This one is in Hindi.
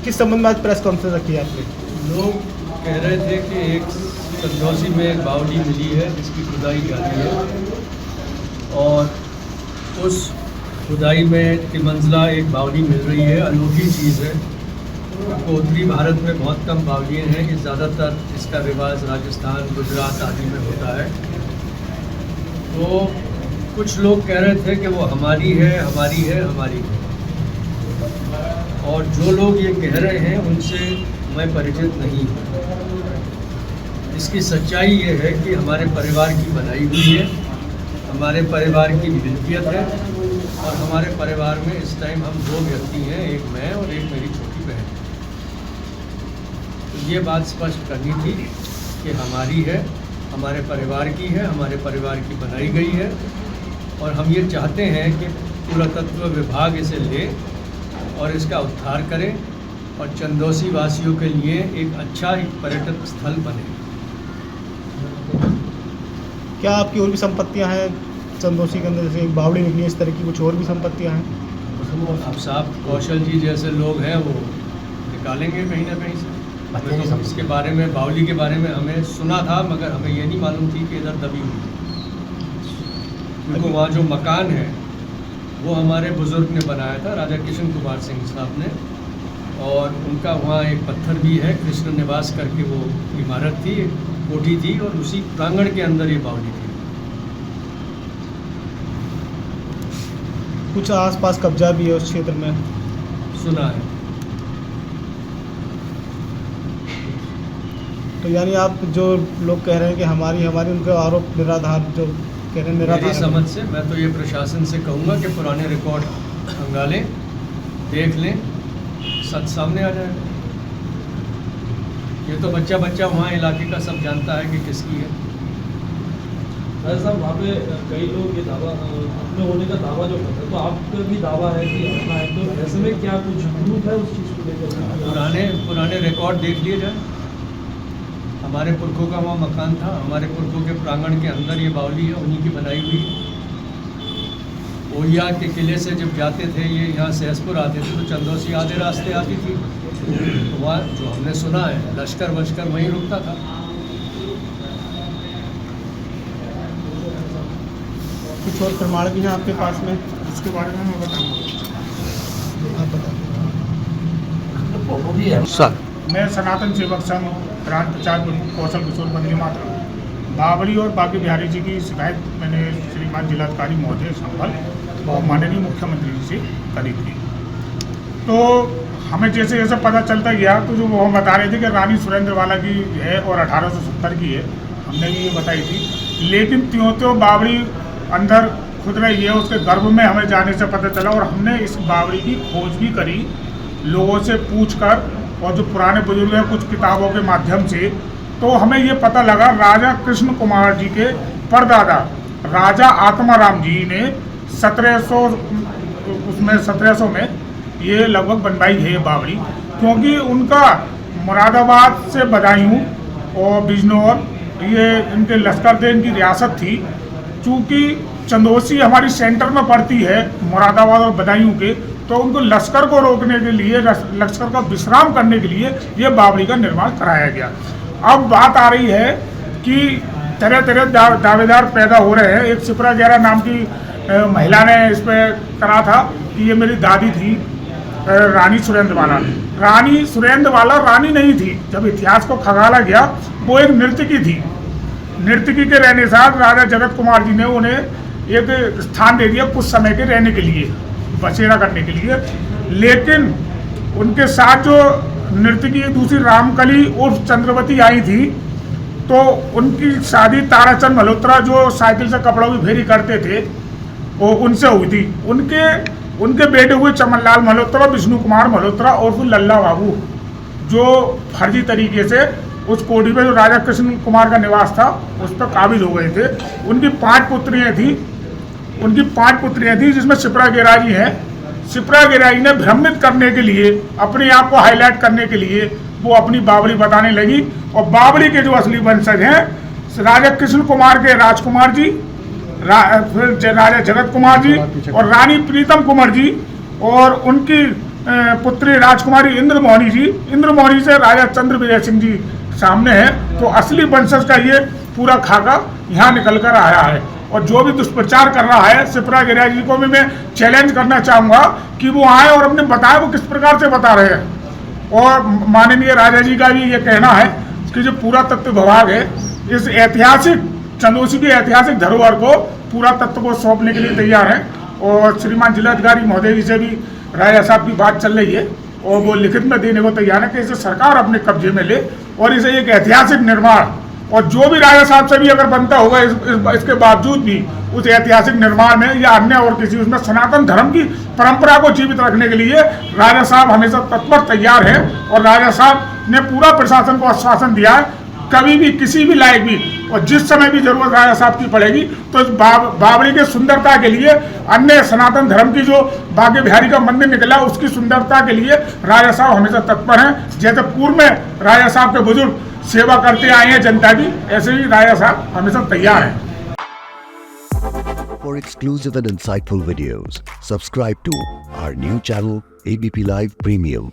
किस संबंध में आज प्रेस कॉन्फ्रेंस रखी है आपने? लोग कह रहे थे कि एक चंदौसी में एक बावली मिली है जिसकी खुदाई जारी है, और उस खुदाई में तिमंजिला एक बावली मिल रही है। अनोखी चीज़ है। उत्तरी भारत में बहुत कम बावलियाँ हैं कि ज़्यादातर इसका रिवाज राजस्थान, गुजरात आदि में होता है। तो कुछ लोग कह रहे थे कि वो हमारी है, हमारी है, हमारी है, और जो लोग ये कह रहे हैं उनसे मैं परिचित नहीं हूँ। इसकी सच्चाई ये है कि हमारे परिवार की बनाई हुई है, हमारे परिवार की मिल्कियत है, और हमारे परिवार में इस टाइम हम 2 व्यक्ति हैं, एक मैं और एक मेरी छोटी बहन। तो ये बात स्पष्ट करनी थी कि हमारी है, हमारे परिवार की है, हमारे परिवार की बनाई गई है, और हम ये चाहते हैं कि पुरातत्व विभाग इसे ले और इसका उद्धार करे और चंदौसी वासियों के लिए एक अच्छा पर्यटक स्थल बने। क्या आपकी और भी संपत्तियां हैं चंदौसी के अंदर, जैसे एक बावड़ी निकली है, इस तरह की कुछ और भी संपत्तियां हैं? अब साहब कौशल जी जैसे लोग हैं वो निकालेंगे कहीं ना कहीं से। तो इसके बारे में, बावली के बारे में हमें सुना था, मगर हमें ये नहीं मालूम थी कि इधर दबी हुई है। क्योंकि वहाँ जो मकान है वो हमारे बुज़ुर्ग ने बनाया था, राजा किशन कुमार सिंह साहब ने, और उनका वहाँ एक पत्थर भी है, कृष्ण निवास करके वो इमारत थी, कोठी थी, और उसी प्रांगण के अंदर ये बावली थी। कुछ आसपास कब्जा भी है उस क्षेत्र में, सुना है। तो यानी आप जो लोग कह रहे हैं कि हमारी हमारी, उनका आरोप निराधार जो कह रहे हैं मेरी निराधार। समझ से मैं तो ये प्रशासन से कहूँगा कि पुराने रिकॉर्ड खंगालें, देख लें, सच सामने आ जाएगा। ये तो बच्चा बच्चा वहाँ इलाके का सब जानता है कि किसकी है। राजा साहब, वहाँ पे कई लोग ये दावा अपने होने का दावा जो करते हैं, तो आपका भी दावा है कि अपना है, तो ऐसे में क्या कुछ प्रूफ है उस चीज़ को लेकर? पुराने रिकॉर्ड देख लिए जाए। हमारे पुरखों का वहाँ मकान था, हमारे पुरखों के प्रांगण के अंदर ये बावली है, उन्हीं की बनाई हुई है। ओहिया के किले से जब जाते थे ये यहाँ सहसपुर आते थे तो चंदौसी आधे रास्ते आती थी, तो वहाँ जो हमने सुना है लश्कर वश्कर वहीं रुकता था। कुछ और प्रमाण भी हैं आपके पास में, इसके बारे में मैं बताऊँगा, आप बताइए। सर, मैं सनातन सेवक संघ प्रांत प्रचार कौशल किशोर बंदगी माता बावड़ी और बाकी बिहारी जी की शिकायत मैंने श्रीमान जिलाधिकारी महोदय संभल और माननीय मुख्यमंत्री जी से करी थी। तो हमें जैसे जैसे पता चलता गया तो जो वो हम बता रहे थे कि रानी सुरेंद्रवाला की है और 1870 की है, हमने भी ये बताई थी। लेकिन त्यों बावड़ी अंदर खुद रही है, उसके गर्भ में हमें जाने से पता चला, और हमने इस बावड़ी की खोज भी करी लोगों से पूछकर, और जो पुराने बुजुर्ग हैं कुछ किताबों के माध्यम से। तो हमें ये पता लगा राजा कृष्ण कुमार जी के परदादा राजा आत्माराम जी ने 1700 में ये लगभग बनवाई है बावड़ी, क्योंकि उनका मुरादाबाद से बदायूं और बिजनौर ये इनके लश्कर थे, इनकी रियासत थी। चूँकि चंदौसी हमारी सेंटर में पड़ती है मुरादाबाद और बदायूं के, तो उनको लश्कर को रोकने के लिए, लश्कर का विश्राम करने के लिए ये बावड़ी का निर्माण कराया गया। अब बात आ रही है कि तरह तरह दावेदार पैदा हो रहे हैं। एक शिप्रा गेरा नाम की महिला ने इस पर करा था कि ये मेरी दादी थी रानी सुरेंद्रवाला। रानी सुरेंद्रवाला रानी नहीं थी, जब इतिहास को खंगाला गया वो एक नर्तकी थी। नर्तकी के रहने साथ राजा जगत कुमार जी ने उन्हें एक स्थान दे दिया कुछ समय के रहने के लिए, बसेरा करने के लिए। लेकिन उनके साथ जो नर्तकी दूसरी रामकली उर्फ चंद्रवती आई थी, तो उनकी शादी ताराचंद मल्होत्रा जो साइकिल से कपड़ों की फेरी करते थे वो उनसे हुई थी। उनके बेटे हुए चमनलाल मल्होत्रा, विष्णु कुमार मल्होत्रा और फिर लल्ला बाबू, जो फर्जी तरीके से उस कोठी में जो राजा कृष्ण कुमार का निवास था उस पर काबिज हो गए थे। उनकी 5 पुत्रियां थी जिसमें शिप्रा गेराजी हैं। शिप्रा गेराजी ने भ्रमित करने के लिए, अपने आप को हाईलाइट करने के लिए वो अपनी बावड़ी बताने लगी, और बावड़ी के जो असली वंशज हैं राजा कृष्ण कुमार के राजकुमार जी, फिर राजा जगत कुमार जी और रानी प्रीतम कुमार जी, और उनकी पुत्री राजकुमारी इंद्रमोहनी से राजा चंद्र विजय सिंह जी सामने है। तो असली वंशज का ये पूरा खाका यहाँ निकल कर आया है। और जो भी दुष्प्रचार कर रहा है शिप्रा गिरिराज जी को भी मैं चैलेंज करना चाहूँगा कि वो आए और अपने बताए वो किस प्रकार से बता रहे हैं। और माननीय राजा जी का भी ये कहना है कि जो पुरातत्व विभाग है इस ऐतिहासिक चंदौसी की ऐतिहासिक धरोहर को पुरातत्व को सौंपने के लिए तैयार है। और श्रीमान जिलाधिकारी महोदय जी से भी राजा साहब की बात चल रही है और वो लिखित में देने को तैयार है कि इसे सरकार अपने कब्जे में ले और इसे एक ऐतिहासिक निर्माण और जो भी राजा साहब से भी अगर बनता होगा इसके बावजूद भी उस ऐतिहासिक निर्माण में या अन्य और किसी उसमें सनातन धर्म की परंपरा को जीवित रखने के लिए राजा साहब हमेशा तत्पर तैयार है। और राजा साहब ने पूरा प्रशासन को आश्वासन दिया है कभी भी किसी भी लायक भी और जिस समय भी जरूरत राजा साहब की पड़ेगी तो इस बावड़ी के सुंदरता के लिए अन्य सनातन धर्म की जो बागे बिहारी का मंदिर निकला उसकी सुंदरता के लिए राजा साहब हमेशा तत्पर हैं। जैसे पूर्व में राजा साहब के बुजुर्ग सेवा करते आए हैं जनता की, ऐसे ही राजा साहब हमेशा तैयार हैं। For exclusive and insightful videos, subscribe to our new channel ABP Live Premium.